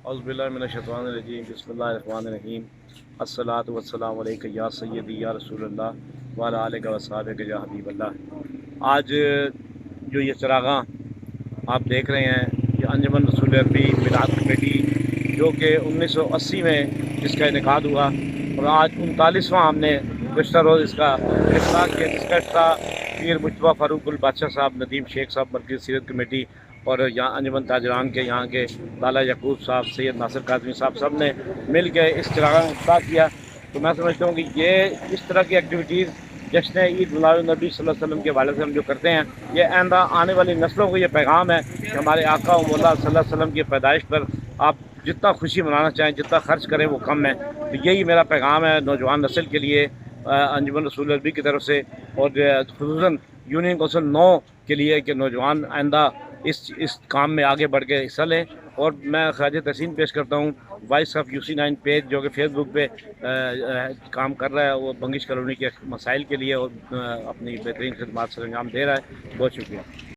اعوذ باللہ من الشیطان الرجیم بسم اللہ الرحمن الرحیم الصلاۃ والسلام علیک یا سیدی یا رسول اللہ وعلی آلک و اصحابک یا حبیب اللہ۔ آج جو یہ چراغاں آپ دیکھ رہے ہیں یہ انجمن رسول عربی میلاد کمیٹی جو کہ 1980 میں جس کا انعقاد ہوا اور آج 39واں ہم نے گزشتہ روز اس کا افتتاح کیا، جس کا افتتاح پیر مجتبیٰ فاروق البادشاہ صاحب، ندیم شیخ صاحب، مرکزی سیرت کمیٹی اور یہاں انجمن تاجران کے یہاں کے لالا یعقوب صاحب، سید ناصر کاظمی صاحب سب نے مل کے اس چراغاں کا افتتاح کیا۔ تو میں سمجھتا ہوں کہ یہ اس طرح کی ایکٹیویٹیز جشن عید میلاد النبی صلی اللہ علیہ وسلم کے حوالے سے ہم جو کرتے ہیں، یہ آئندہ آنے والی نسلوں کو یہ پیغام ہے کہ ہمارے آقا و مولا صلی اللہ علیہ وسلم کی پیدائش پر آپ جتنا خوشی منانا چاہیں، جتنا خرچ کریں وہ کم ہے۔ تو یہی میرا پیغام ہے نوجوان نسل کے لیے انجمن رسول عربی کی طرف سے، اور خصوصاً یونین کونسل 9 کے لیے کہ نوجوان آئندہ اس کام میں آگے بڑھ کے حصہ لیں۔ اور میں خراج تحسین پیش کرتا ہوں وائس آف UC9 پیج جو کہ فیس بک پہ کام کر رہا ہے، وہ بنگش کالونی کے مسائل کے لیے اور اپنی بہترین خدمات سر انجام دے رہا ہے۔ بہت شکریہ۔